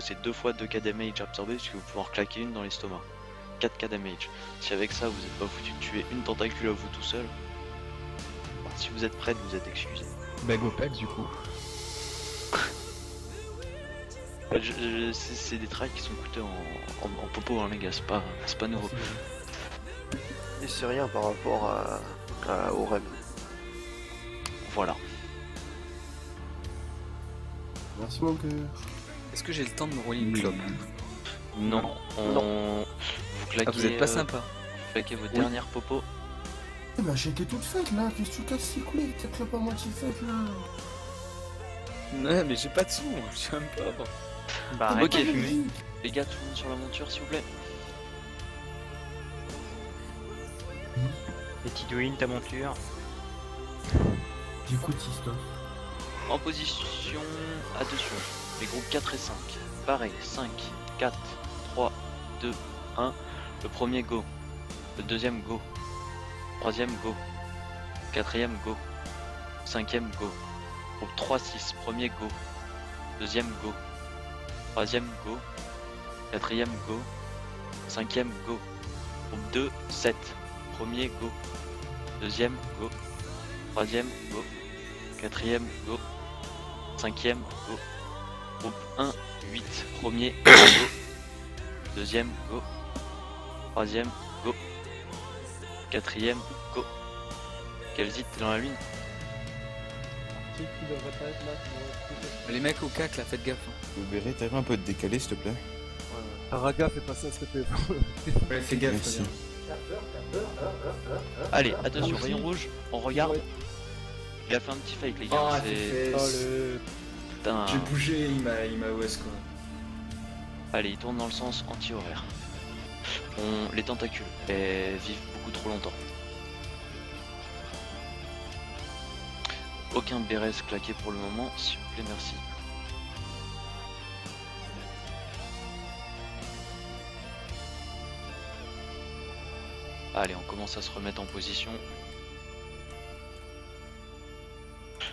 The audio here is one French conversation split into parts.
C'est 2 fois 2k damage absorbé parce que vous pouvez en claquer une dans l'estomac. 4k damage. Si avec ça vous êtes pas foutu de tuer une tentacule à vous tout seul, bah, si vous êtes prêts, vous êtes excusés. Bah go pack du coup. C'est des trails qui sont coûteux en popo hein, les gars, c'est pas nouveau. Et c'est rien par rapport au REM. Voilà. Merci mon cœur. Est-ce que j'ai le temps de me rouler une clope? Non, vous claquez, Ah, vous êtes pas sympa. vous claquez vos dernières popos. Eh bah j'étais toute faite là, qu'est-ce que tu casses c'est cool avec ta clope à moitié faite là? Non mais j'ai pas de sous, je suis même pas bon. Bah Ok. arrête de fumer. Les gars, tout le monde sur la monture s'il vous plaît. Et Tidouine, ta monture. J'écoute Sistos. En position, attention, les groupes 4 et 5. Pareil, 5, 4, 3, 2, 1. Le premier go. Le deuxième go. Troisième go. Quatrième go. Cinquième go. Groupe 3, 6. Premier go. Deuxième go. Troisième go. Quatrième go. Cinquième go. Groupe 2, 7. Premier go. Deuxième go. Troisième go. Quatrième go. Cinquième go. Groupe 1, 8. Premier go. Deuxième go. Troisième go. Quatrième go. Kelzit, t'es dans la lune? Les mecs au cac là, faites gaffe. Le béret, t'arrives un peu à te décaler s'il te plaît? Raga, fais pas ça s'il te plaît. Ouais, fais gaffe. Merci. Allez, attention, rayon rouge, on regarde. Il a fait un petit fake les gars, Ah, c'est... Putain. J'ai bougé, il m'a OS quoi. Allez, il tourne dans le sens anti-horaire. Les tentacules, elles vivent beaucoup trop longtemps. Aucun Bérez claqué pour le moment, s'il vous plaît, merci. Allez, on commence à se remettre en position.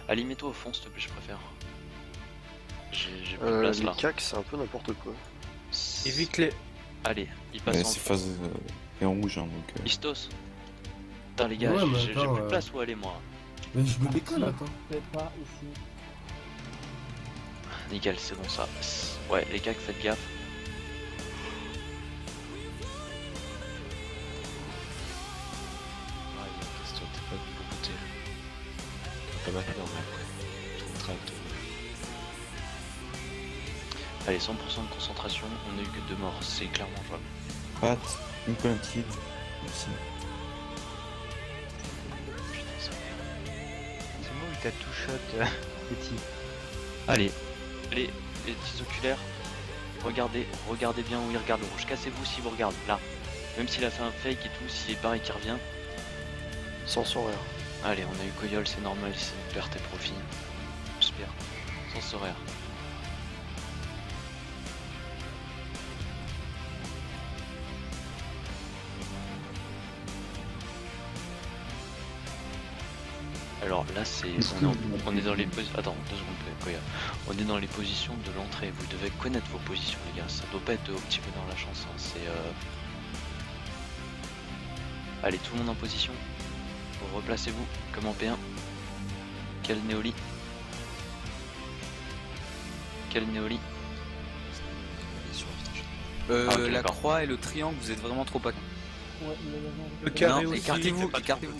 Ali, mets-toi au fond, s'il te plaît, je préfère. J'ai plus de place Les là. cacs, c'est un peu n'importe quoi. Évite-les. Allez, il passe Ouais, en c'est phase en rouge hein, donc. Istos. Putain les gars, Ouais, mais j'ai attends, plus de place où aller moi. Mais je me décolle, attends. Nickel, c'est bon ça. Ouais, les gars, faites gaffe. Allez, 100% de concentration, on a eu que 2 morts, c'est clairement jouable. Pat, une pointille. Merci. Putain, ça merde. C'est moi où t'as tout shot, petit. Allez, les petits oculaires, regardez bien où il regarde le rouge. Cassez-vous si vous regardez, là. Même s'il a fait un fake et tout, s'il est pareil qui revient. Sans horaire. Allez, on a eu Coyol, c'est normal, c'est une perte et profit. J'espère. Sans horaire. Alors là c'est on est dans les positions. Attends, 2 secondes Koya. On est dans les positions de l'entrée. Vous devez connaître vos positions les gars. Ça doit pas être au petit peu dans la chance. Hein. C'est allez, tout le monde en position. Replacez-vous comme en P1. Quel néoli? Quel néoli? Ah, ok, La d'accord. croix et le triangle, vous êtes vraiment trop pas. Le carré Non, aussi. écartez-vous, écartez-vous.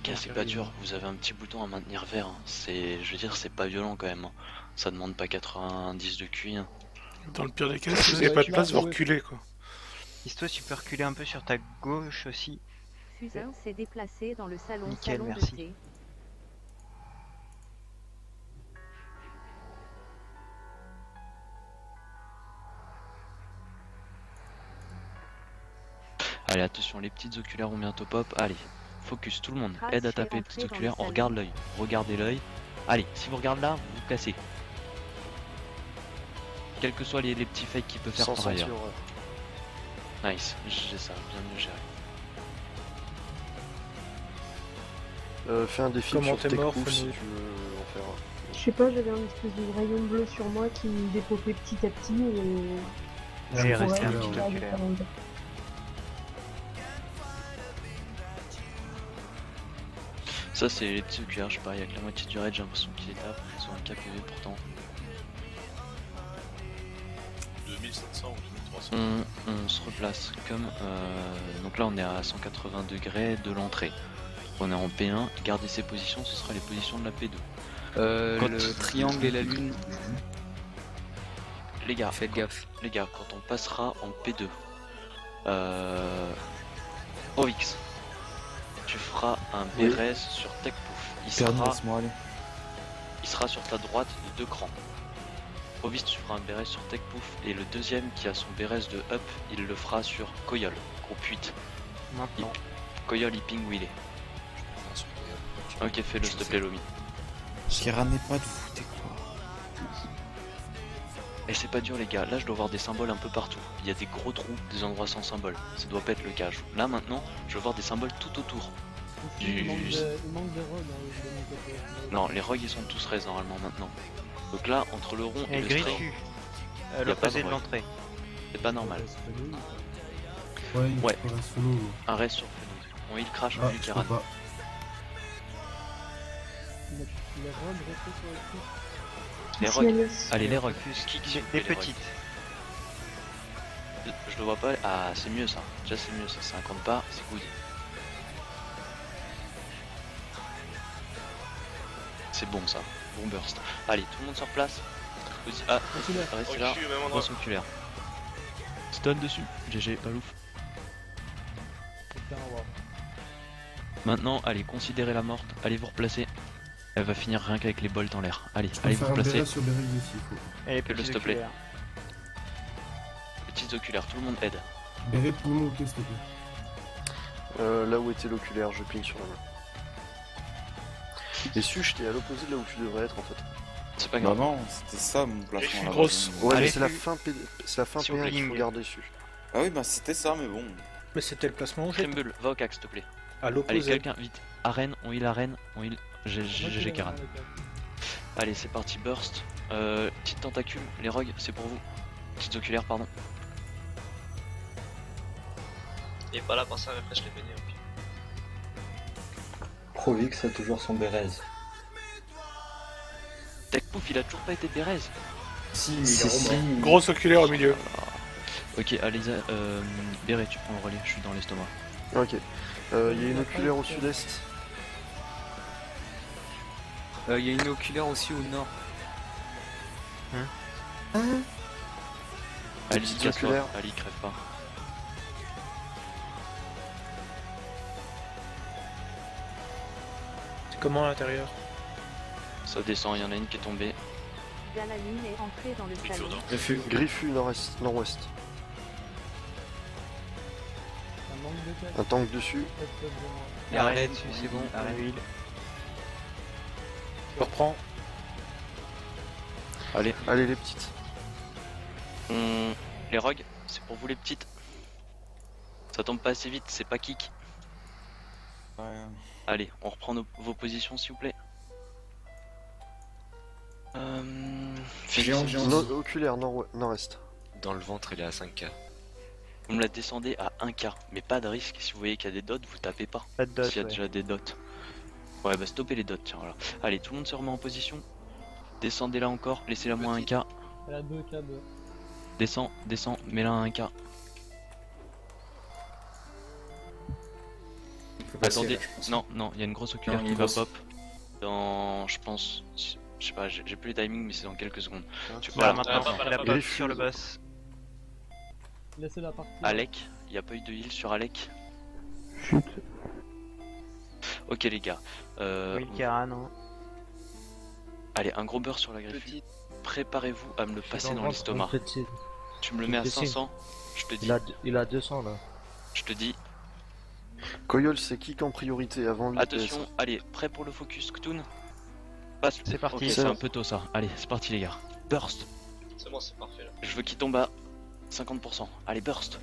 Ok, c'est pas dur, vous avez un petit bouton à maintenir vert, hein. C'est, je veux dire, c'est pas violent quand même, hein. Ça demande pas 90 de QI, hein. Dans le pire des cas, si vous n'avez pas de place, vous reculez quoi. Histoire, tu peux reculer un peu sur ta gauche aussi. Fusain s'est déplacé dans le salon Nickel, salon merci. de thé. Allez, attention, les petites oculaires vont bientôt pop, allez, focus, tout le monde, Trace aide à fait taper les rentrer petites dans le oculaires, on salon. regarde l'œil, regardez l'œil. Allez, si vous regardez là, vous cassez. Quels que soient les petits fakes qu'il peut faire Sans par ailleurs. anti-horaire. Nice, j'ai ça, bien mieux géré. Fais un défi Comment sur t'es mort, Techproof si Fanny tu veux en faire un. Je sais pas, j'avais un espèce de rayon bleu sur moi qui me dépopait petit à petit et... J'ai je resté pourrais un aller petit faire oculaire. des commandes. Ça, c'est les petits oculaires, je sais pas, il y a que la moitié du raid, j'ai l'impression qu'il est là. Ils ont un KPV pourtant. 2700 ou 2300. On se replace comme. Donc là, on est à 180 degrés de l'entrée. On est en P1, gardez ces positions, ce sera les positions de la P2. Quand- Le triangle et la lune, Les gars, faites gaffe. les gars, quand on passera en P2, Ovix, tu feras un Oui. BRS sur Tech Pouf. Perdu, laisse-moi aller. Il sera sur ta droite de 2 crans. Ovix, tu feras un BRS sur Tech Pouf et le deuxième qui a son BRS de Up, il le fera sur Coyol, groupe 8. Maintenant. Coyol, il ping où il est. Ok, fais-le s'il te plaît, Lomi. Kira n'est pas de vous, t'es quoi? Et c'est pas dur les gars, là je dois voir des symboles un peu partout. Il y a des gros trous, des endroits sans symbole. Ça doit pas être le cas. Là maintenant, je veux voir des symboles tout autour. Il manque de rogue de mon côté. Non, les rogues ils sont tous raises normalement maintenant. Donc là, entre le rond et, Et le string, Griffu. Y a pas L'opposé de de rogue. l'entrée. c'est pas normal. Ouais, Ouais. il reste solo. Un reste sur Fenouil. On heal crash, on Ah, heal je Kiran. peux pas. Les rogues restent sur le coup. Les Si, rogues. Alias. Allez les rogues, kick s'il vous Des plaît, les petites. rogues. Je le vois pas. Ah, c'est mieux ça. Déjà c'est mieux ça. 50 pas, c'est good. C'est bon ça. Bon burst. Allez, tout le monde sur place. Ah, restez là. Au-dessus, même endroit. Grosse oculaire. Stun dessus. GG, pas ouf. Maintenant, allez, considérez la morte. Allez vous replacer. Elle va finir rien qu'avec les bolts en l'air. Allez, Je peux allez vous faire un replacer. BRS sur Beric ici, faut. Et les Fais-le, petits s'il te plaît. oculaires. Petites oculaires, tout le monde aide. Beric, pour nous, ok, s'il te plaît. Là où était l'oculaire, je ping sur la main. Et Suche, t'es à l'opposé de là où tu devrais être en fait. C'est pas Bah grave. non, c'était ça mon placement Une là-bas. grosse. Ouais, Allez, mais c'est la tu- fin c'est la fin Sur P1 qu'il Bling. faut garder Suche. Ah oui, bah c'était ça, mais bon. Mais c'était le placement où j'étais. Tremble, va au cac s'il te plaît. À Allez, l'opposé. quelqu'un, vite. Arène, on heal arène, on heal. GG Karan. Allez, c'est parti, burst. Petite tentacule, les rogues, c'est pour vous. Petites oculaires, pardon. Et pas là, pensez à refresh les pénés. Provix a toujours son Bérez. Tech Pouf, il a toujours pas été Pérez. Si, mais il est romain. Grosse oculaire au milieu. Ok, allez, Béré, tu prends le relais, je suis dans l'estomac. Ok. Il y a une oculaire au sud-est. Il y a une oculaire aussi au nord. Ali, petites casse-toi. oculaires. Ali, crève pas. C'est comment à l'intérieur? Ça descend, il y en a une qui est tombée. Galamine est entrée dans le salon. Griffu. Griffu nord-ouest. Un tank dessus. Arrête dessus, c'est bon. Arrête. Je reprends. Allez, Allez les petites. les rogues, c'est pour vous les petites. Ça tombe pas assez vite, c'est pas kick. Ouais. Allez, on reprend vos positions s'il vous plaît. Géant, géant. Oculaire nord-est. Dans le ventre, il est à 5k. Vous me la descendez à 1k, mais pas de risque. Si vous voyez qu'il y a des dots, vous tapez pas. Pas de dot. S'il y a déjà des dots. Ouais, bah stoppez les dots, tiens, voilà. Allez, tout le monde se remet en position. Descendez là encore, laissez-la moi à 1k. Elle a 2K2. Descends, mets-la à 1k. On peut passer, Attendez, là, je pense. non, il y a une grosse oculaire Non, qui une va grosse. pop. Dans, je pense, je sais pas, j'ai plus les timings, mais c'est dans quelques secondes. Tu Voilà, vois, maintenant, pas la la pop Griffu. sur le boss. Laissez la partie. Alec, il n'y a pas eu de heal sur Alec. Ok les gars, Oui, Karan, hein. allez, un gros beurre sur la griffe. Préparez-vous à me le passer dans l'estomac. Tu me le mets à 500, je te dis. Il a 200 là. Je te dis. Coyol c'est kick en priorité avant lui. Attention, allez, prêt pour le focus, Ktoon. Passe. C'est parti. Ok, c'est un peu tôt ça. Allez, c'est parti les gars. Burst. C'est bon, c'est parfait là. Je veux qu'il tombe à 50%. Allez, burst.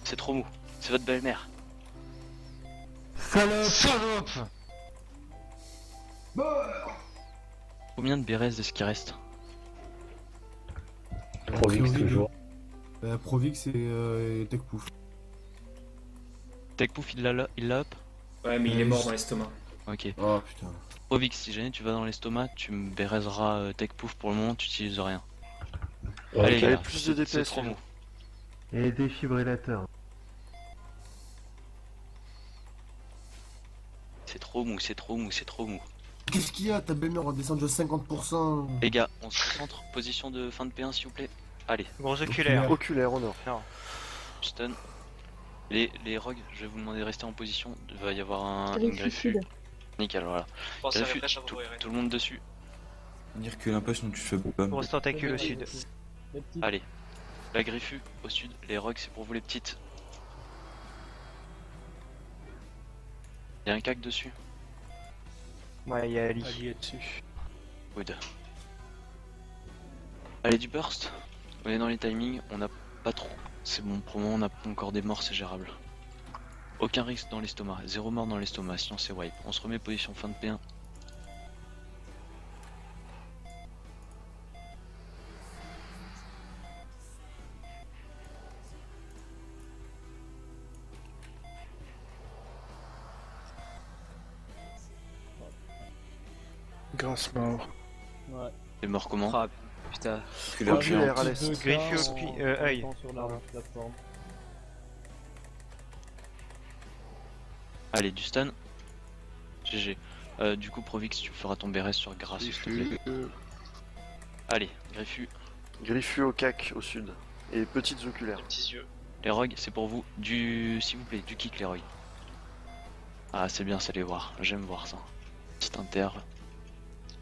C'est trop mou. C'est votre belle-mère. Salope. Combien de Bérez est-ce qu'il reste? Provix toujours. Provix et Techpouf. Techpouf il l'a up? Ouais, mais il est mort dans l'estomac. Ok. Oh putain. Provix, si jamais tu vas dans l'estomac, tu me béréseras Techpouf pour le moment, tu utilises rien. Allez, Ok, les gars, plus de c'est DPS, trop les mou. Et défibrillateur. C'est trop mou, c'est trop mou, c'est trop mou. Qu'est-ce qu'il y a? Ta belle-mère redescend de 50%. Les gars, on se concentre, position de fin de P1 s'il vous plaît. Allez, Gros oculaire. Oculaire au nord. stun. Les rogues, je vais vous demander de rester en position, il va y avoir un Griffu griffu. sud. Nickel, voilà. Pensez à Griffu, refresh à tout, vous RN. tout le monde dessus. Dire que l'impêche dont tu fais bombe. Grosse tentacule au sud. Allez, la griffu au sud, les rogues c'est pour vous les petites. Y'a un cac dessus. Ouais, il y a Ali. Ali est dessus. Good. Allez, du burst. On est dans les timings, on n'a pas trop. C'est bon, pour le moment on a encore des morts, c'est gérable. Aucun risque dans l'estomac, 0 mort dans l'estomac, sinon c'est wipe. On se remet position fin de P1. Grâce mort. T'es mort comment? Ah, putain. Oculaire à l'est. Griffu au œil. Allez, du stun. GG. Du coup, Provix, tu feras ton BRS sur Grâce, s'il te plaît. Allez, Griffu. Griffu au cac au sud. Et petites oculaires. Les petits yeux. Les rogues, c'est pour vous. S'il vous plaît, du kick, les rogues. Ah, c'est bien, ça les voir. J'aime voir ça. Petite inter.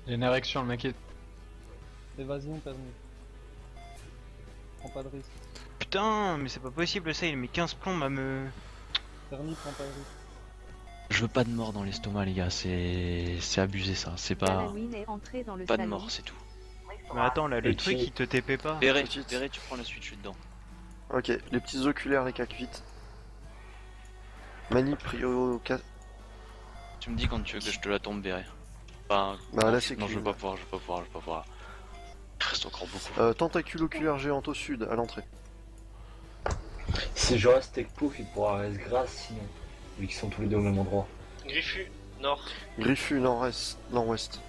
J'ai une érection, le mec est. Évasion permis. Prends pas de risque. Putain, mais c'est pas possible ça, il met 15 plombs à me. Permis, prends pas de risque. Je veux pas de mort dans l'estomac, les gars. C'est abusé, ça. C'est pas. Halloween est entré dans le Pas de salon. mort, c'est tout. Mais attends, là, le Et truc qui- il te TP pas. Béré, petite. Béré, tu prends la suite, je suis dedans. Ok, les petits oculaires, les cacs vite. Mani prio 4. Tu me dis quand tu veux que je te la tombe, Béré. Enfin, Bah, non, là, c'est non, que- je veux pas pouvoir, je veux pas pouvoir, je veux pas pouvoir. Il reste encore beaucoup. Tentacule oculaire géante au sud, à l'entrée. Si je reste Techpouf, il pourra rester Grâce sinon. Vu qu'ils sont tous les deux au même endroit. Griffu, nord. Griffu nord-est. Nord-ouest.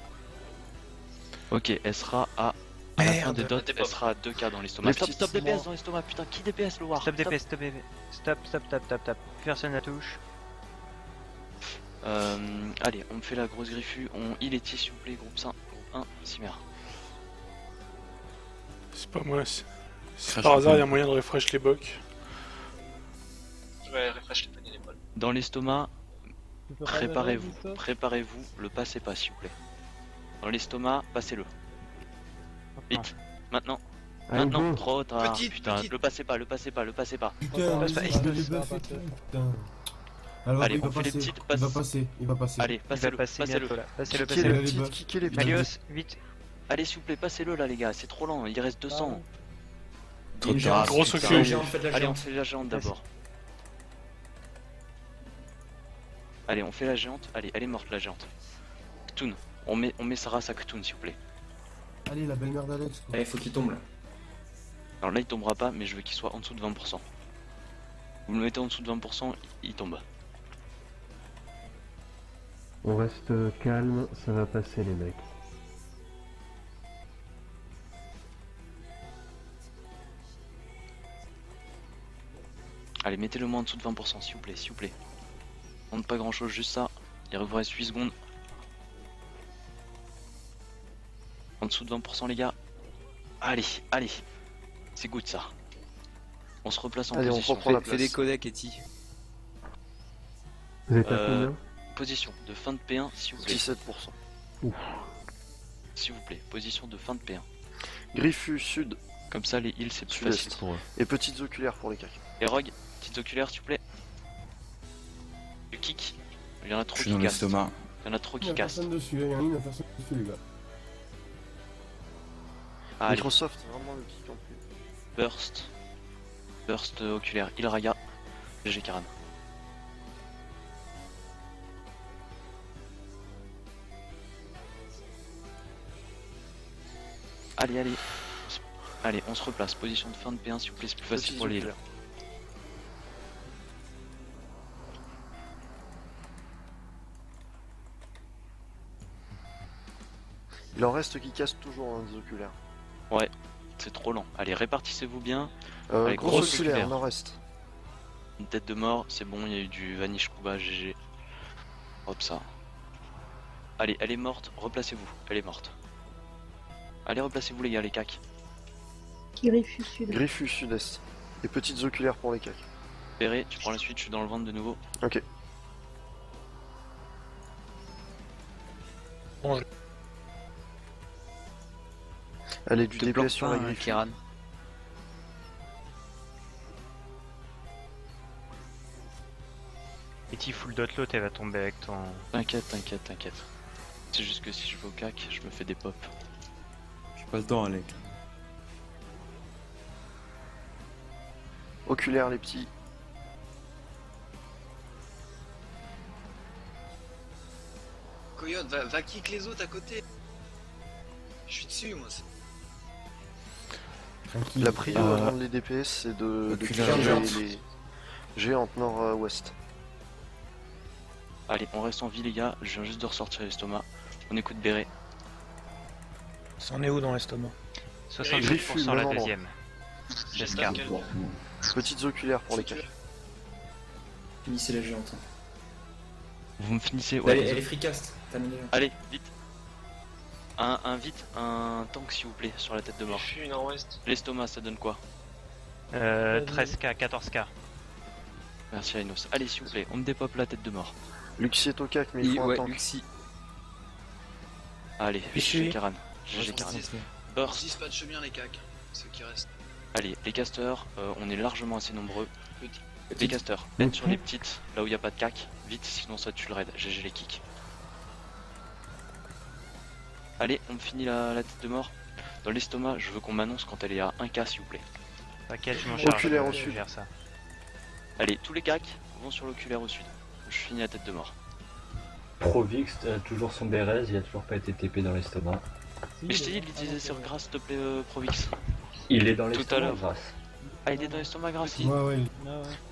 Ok, elle sera à la fin des dots, t'es pas elle sera à 2K dans l'estomac. Les Stop, petites- stop DPS dans l'estomac, putain, qui DPS le War? Stop DPS, stop DPS. Stop, stop, stop, stop, stop. Personne à touche. Allez, on me fait la grosse griffu, on heal et s'il vous plaît, groupe 5, groupe 1, Cimer. C'est pas moi. Si Crash par hasard un il y a peu. moyen de refresh les bocs. Ouais, refresh les poignets d'épaule. Dans l'estomac, Tu peux pas préparez-vous, réagir, ça préparez-vous, le passez pas s'il vous plaît. Dans l'estomac, passez-le. Vite, maintenant, maintenant, trop tard, Petite, putain, petite. le passez pas, le passez pas, le passez pas. Putain, passe pas, je vais les buffer tout. Putain. Alors, Allez, il va on fait les passer. petites Il va passes. passer. Il va passer. Allez, Il va passez-le, passer passez-le. bientôt là. Passez-le, Kickez les passez-le. les petites, bocs. kickez les petites. Malios, vite. Allez s'il vous plaît, passez-le là les gars, c'est trop lent, il reste 200. Trop Une tard. géante, Grosse putain. oculaire. La géante, faites la Allez, on géante. fait la géante d'abord. Allez, on fait la géante. Allez, elle est morte la géante. Ktoon, on met Sarah à Ktoon s'il vous plaît. Allez, la belle-mère d'Alex. quoi. Allez, faut qu'il tombe là. Alors là il tombera pas, mais je veux qu'il soit en dessous de 20%. Vous le mettez en dessous de 20%, il tombe. On reste calme, ça va passer les mecs. Allez, mettez-le moins en dessous de 20% s'il vous plaît, s'il vous plaît. On demande pas grand chose, juste ça. Il vous reste 8 secondes. En dessous de 20% les gars. Allez, allez. C'est good ça. On se replace en Allez, on position. reprend la Fais des place. codecs, Eti. Vous êtes à Euh, combien? Position de fin de P1 s'il vous plaît. 17%. S'il vous plaît, position de fin de P1. Griffu sud. Comme ça les heals c'est plus Sud-est. facile pour eux. Et petites oculaires pour les cacs. Les rogues, petites oculaires s'il vous plaît. Du kick. Il y en a trop Je suis qui dans cassent. l'estomac. Il y en a trop Il y qui a cassent. personne dessus, hein. Il y a personne dessus, les gars. Allez, Microsoft, vraiment le kick en plus. burst. Burst oculaire. Ilraga. GG Karan. Allez, allez. Allez, on se replace. Position de fin de P1 s'il vous plaît, c'est plus facile Petits pour les oculaires. Il en reste qui cassent toujours hein, des oculaires. Ouais, c'est trop lent. Allez, répartissez-vous bien. Allez, Gros grosse oculaire, oculaire. nord-est. Une tête de mort, c'est bon, il y a eu du Vanish Kuba, GG. Hop ça. Allez, elle est morte, replacez-vous, elle est morte. Allez, replacez-vous les gars, les cacs. Griffus sud. Griffus sud-est. Et petites oculaires pour les cacs. Perret, tu prends la suite, je suis dans le ventre de nouveau. Ok. Allez, du Te DPS planque sur pas, la hein, griffe. Kiran. Petit full dot l'autre, elle va tomber avec ton. T'inquiète, t'inquiète, t'inquiète. C'est juste que si je vais au cac, je me fais des pops. J'ai pas le temps, Alec. Oculaires, les petits. Coyote, va kick les autres à côté. Je suis dessus, moi. Tranquille. La prio avant les DPS, c'est de Oculaire kicker géante. les géantes nord-ouest. Allez, on reste en vie les gars, je viens juste de ressortir l'estomac. On écoute Béret. C'en est où dans l'estomac? 78% la même endroit. deuxième. J'escarpe. Petites oculaires pour les cacs. Finissez la géante. Vous me finissez, Elle, ouais. elle est freecast, terminé. Allez, vite. Un tank s'il vous plaît, sur la tête de mort. Griffus nord-ouest. L'estomac, ça donne quoi? 13k, 14k. Merci Ainos. Allez s'il vous plaît, on me dépop la tête de mort. Luxie est au cac, mais il faut un Ouais, tank. Luxie. Allez, Fichu. GG Karan. GG Karan. Burst. Dispatche bien les cacs. Ceux qui restent. Allez, les casters, on est largement assez nombreux. Petit. Les casters, aide sur les petites, là où il n'y a pas de cac. Vite, sinon ça tue le raid. GG les kicks. Allez, on finit la tête de mort. Dans l'estomac, je veux qu'on m'annonce quand elle est à 1k s'il vous plaît. T'inquiète, je m'en charge. Oculaire au je sud. gère ça. Allez, tous les cacs vont sur l'oculaire au sud. Je finis la tête de mort. Provix a toujours son Bérez, il a toujours pas été TP dans l'estomac. Mais je t'ai dit de l'utiliser sur Grasse, s'il te plaît, Provix. Il est dans Tout à l'estomac, l'heure. grâce. Ah, il est dans l'estomac, Grasse. Ouais, ouais.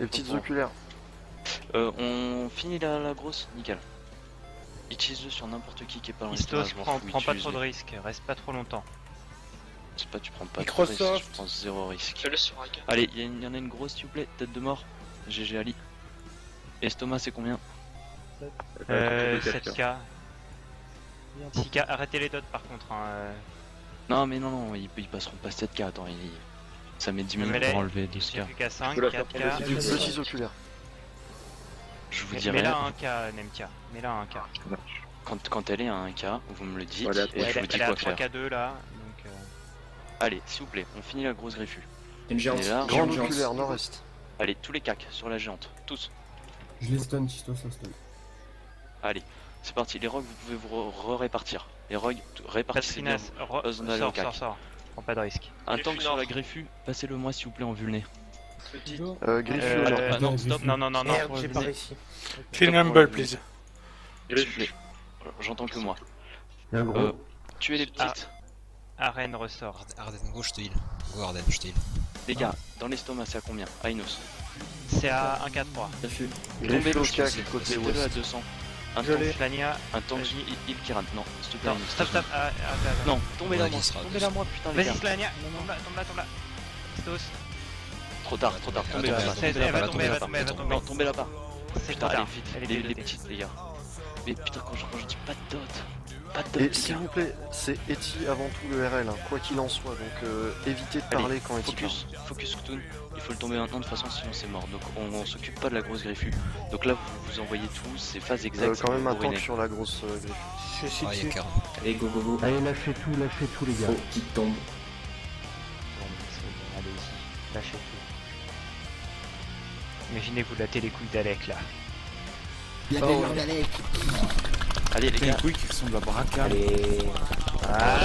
Les petites Bon. oculaires. On finit la grosse, nickel. Utilise-le sur n'importe qui est pas dans l'estomac. Istos, je m'en prends fous, pas trop de utilise-le. risques, reste pas trop longtemps. C'est pas, tu prends pas trop de risque, Microsoft. je prends zéro risque. Fais-le sur AK. Allez, il y en a une grosse, s'il vous plaît, tête de mort. GG Ali. Estomac, c'est combien? 7k. 6k, arrêtez les dots par contre. Hein. Non, mais non, ils passeront pas 7k. Attends, ça met 10 minutes Mais là, pour enlever J'ai 12k. plus qu'à 5, Faut la faire 4k. Petits oculaires. Je vous Mais dirai, là un k, Nemka. Mais là un k. quand elle est à 1k, vous me le dites Voilà, et je Elle, vous dis elle est à quoi faire. 3k2 là. Donc, Allez, s'il vous plaît, on finit la grosse griffue. Une géante. On est là. Une Grande géante. oculaire, nord-est. Allez, tous les cacs sur la géante, tous. Je les stun, Tistos, la stun. Allez, c'est parti. Les rogues, vous pouvez vous répartir. Les rogues, répartissez bien. Patrinas, Pas besoin d'aller au cac. sors. Prends pas de risque. Un Griffu tank sur nord. la griffu, passez-le moi s'il vous plaît en vulné. Petit. Griffus Euh, au nord. Ah non, Ouais, stop, Griffus. Non, non, non, non. Pour le vulné. Clean Stop Rumble, pour le please. S'il vous plaît. J'entends que moi. Il y a un gros. Tuez les petites. Arène ressort. Arden, go, je te heal. Go, Arden, je te heal. Les gars, dans l'estomac, c'est à combien? Ainos. C'est à 1k3. Tombez Griffus au l'autre, cac, c'est côté le à ouest. 200. Un Je tank, l'ai. Lania. un tank, il Kiran. Non, s'il te plaît. Non, Ainos, stop. Non, tombez là Ouais, moi. il sera Tombez là moi, putain les gars. Vas-y, Slania. Tombe là. Stos. Trop tard. Tombez là-bas. Elle va tomber, elle va tomber. Non, tombez là-bas. C'est Putain, trop allez tard. vite. Elle est Les délotée. petites, les gars. Mais putain, quand je dis pas de dot. Pas de dot, Et les s'il gars. vous plaît, c'est Eti avant tout le RL, hein, quoi qu'il en soit, donc évitez de Allez, parler quand Eti parle. Focus Ktoon, il faut le tomber maintenant de toute façon sinon c'est mort. Donc on s'occupe pas de la grosse griffu. Donc là vous envoyez tout, c'est phase exacte. Quand même un pour tank René. sur la grosse griffe. Je suis dessus. Allez, go. Allez, lâchez tout, les gars. Oh, qui tombe. Bon, c'est- allez-y. Lâchez tout. Imaginez-vous la télécouille d'Alec là. Il y a des morts d'Alec. Allez les T'as gars, une couille qui ressemble à Braca. Ah,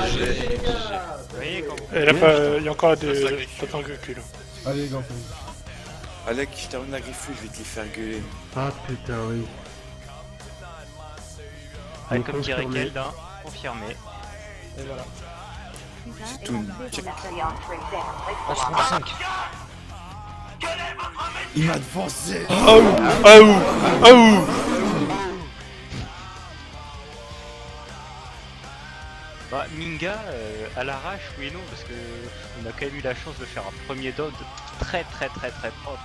vous voyez quand Il y a encore des tanks recul. Allez, les gars, fais Alec, je termine la griffe, je vais te les faire gueuler. Ah putain, oui. Ouais, comme dirait Confirmé. Keldin, confirmé. est tout. entré dans le salon. Ah, 35. Il m'a devancé. Bah, Minga, à l'arrache, oui et non, parce que on a quand même eu la chance de faire un premier dod très propre.